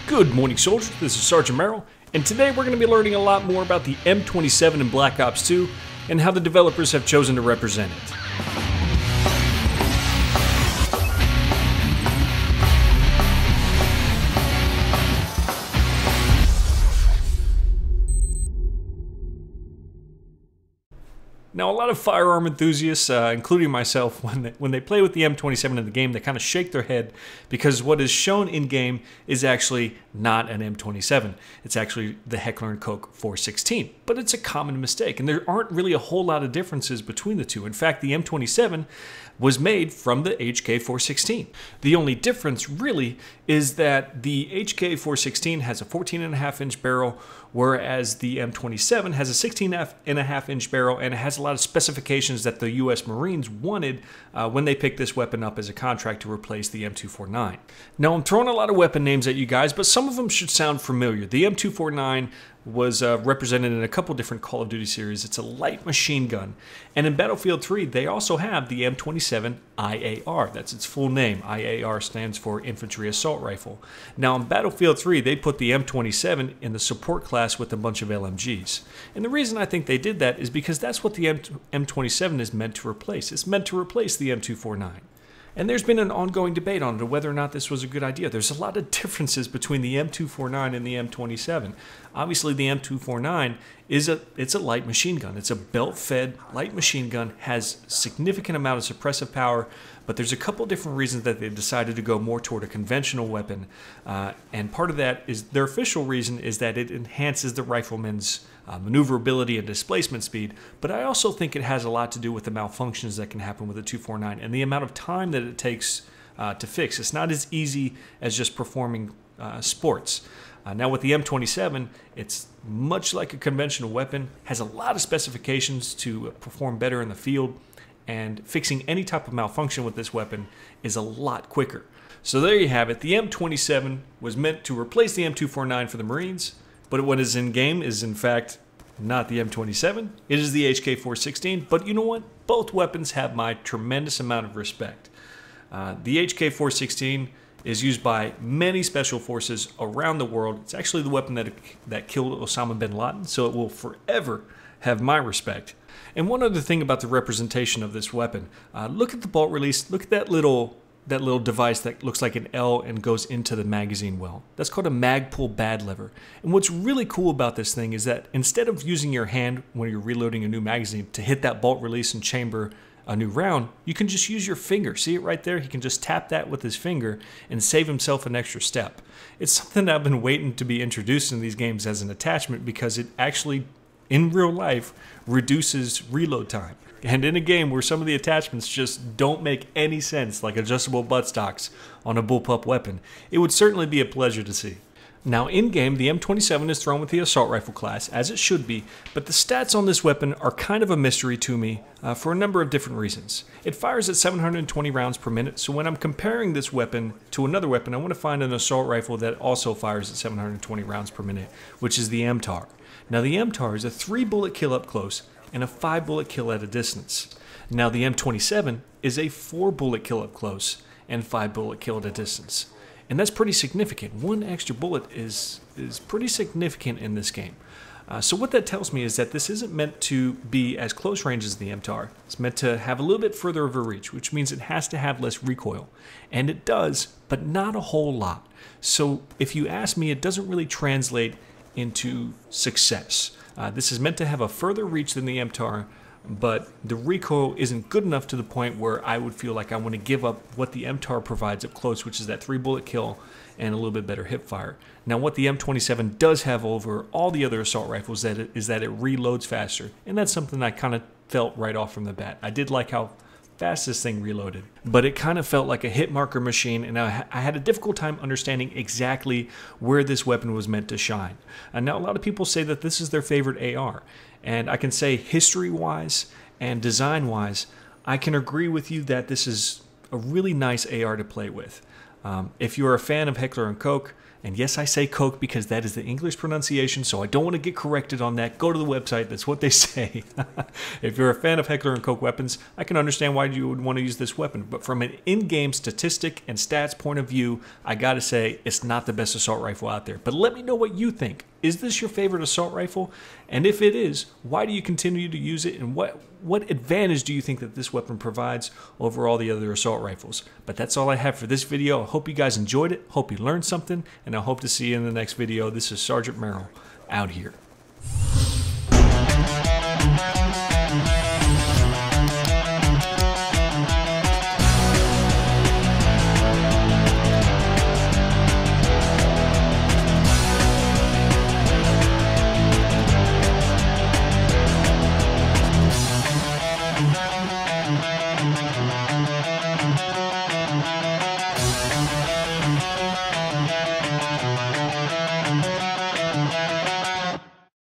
Good morning, soldiers. This is Sergeant Merrill, and today we're going to be learning a lot more about the M27 in Black Ops 2 and how the developers have chosen to represent it. Now, a lot of firearm enthusiasts, including myself, when they play with the M27 in the game, they kind of shake their head because what is shown in-game is actually not an M27. It's actually the Heckler & Koch 416, but it's a common mistake, and there aren't really a whole lot of differences between the two. In fact, the M27 was made from the HK 416. The only difference, really, is that the HK 416 has a 14.5-inch barrel, whereas the M27 has a 16.5-inch barrel, and it has a lot of specifications that the U.S. Marines wanted when they picked this weapon up as a contract to replace the M249. Now, I'm throwing a lot of weapon names at you guys, but some of them should sound familiar. The M249 was represented in a couple different Call of Duty series. It's a light machine gun. And in Battlefield 3, they also have the M27 IAR. That's its full name. IAR stands for Infantry Assault Rifle. Now, in Battlefield 3, they put the M27 in the support class with a bunch of LMGs. And the reason I think they did that is because that's what the M27 is meant to replace. It's meant to replace the M249. And there's been an ongoing debate on whether or not this was a good idea. There's a lot of differences between the M249 and the M27. Obviously, the M249 it's a light machine gun. It's a belt-fed light machine gun, has significant amount of suppressive power, but there's a couple different reasons that they decided to go more toward a conventional weapon. And part of that is their official reason is that it enhances the rifleman's maneuverability and displacement speed, but I also think it has a lot to do with the malfunctions that can happen with a 249 and the amount of time that it takes to fix. It's not as easy as just performing sports. Now with the M27, it's much like a conventional weapon, has a lot of specifications to perform better in the field, and fixing any type of malfunction with this weapon is a lot quicker. So there you have it. The M27 was meant to replace the M249 for the Marines, but what is in game is in fact not the M27. It is the HK 416, but you know what? Both weapons have my tremendous amount of respect. The HK 416 is used by many special forces around the world. It's actually the weapon that killed Osama bin Laden, so it will forever have my respect. And one other thing about the representation of this weapon, look at the bolt release. Look at that little device that looks like an L and goes into the magazine well. That's called a mag pull bad lever. And what's really cool about this thing is that instead of using your hand when you're reloading a new magazine to hit that bolt release and chamber a new round, you can just use your finger. See it right there? He can just tap that with his finger and save himself an extra step. It's something that I've been waiting to be introduced in these games as an attachment because it actually, in real life, reduces reload time. And in a game where some of the attachments just don't make any sense, like adjustable buttstocks on a bullpup weapon, it would certainly be a pleasure to see. Now in-game, the M27 is thrown with the assault rifle class, as it should be, but the stats on this weapon are kind of a mystery to me for a number of different reasons. It fires at 720 rounds per minute, so when I'm comparing this weapon to another weapon, I want to find an assault rifle that also fires at 720 rounds per minute, which is the MTAR. Now the MTAR is a 3-bullet kill up close and a 5-bullet kill at a distance. Now the M27 is a 4-bullet kill up close and 5-bullet kill at a distance. And that's pretty significant. One extra bullet is pretty significant in this game. So what that tells me is that this isn't meant to be as close range as the MTAR. It's meant to have a little bit further of a reach, which means it has to have less recoil. And it does, but not a whole lot. So if you ask me, it doesn't really translate into success. This is meant to have a further reach than the MTAR, but the recoil isn't good enough to the point where I would feel like I want to give up what the MTAR provides up close, which is that 3-bullet kill and a little bit better hip fire. Now what the M27 does have over all the other assault rifles is that it reloads faster, and that's something I kind of felt right off from the bat. I did like how fast this thing reloaded, but it kind of felt like a hit marker machine, and I had a difficult time understanding exactly where this weapon was meant to shine. And now a lot of people say that this is their favorite AR, and I can say history-wise and design-wise, I can agree with you that this is a really nice AR to play with. If you're a fan of Heckler & Koch, And yes, I say Coke because that is the English pronunciation, so I don't want to get corrected on that. Go to the website, that's what they say. If you're a fan of Heckler & Koch weapons, I can understand why you would want to use this weapon, but from an in-game statistic and stats point of view, I gotta say, it's not the best assault rifle out there. But let me know what you think. Is this your favorite assault rifle? And if it is, why do you continue to use it, and what advantage do you think that this weapon provides over all the other assault rifles? But that's all I have for this video. I hope you guys enjoyed it, hope you learned something, and I hope to see you in the next video. This is Sergeant Merrill, out here.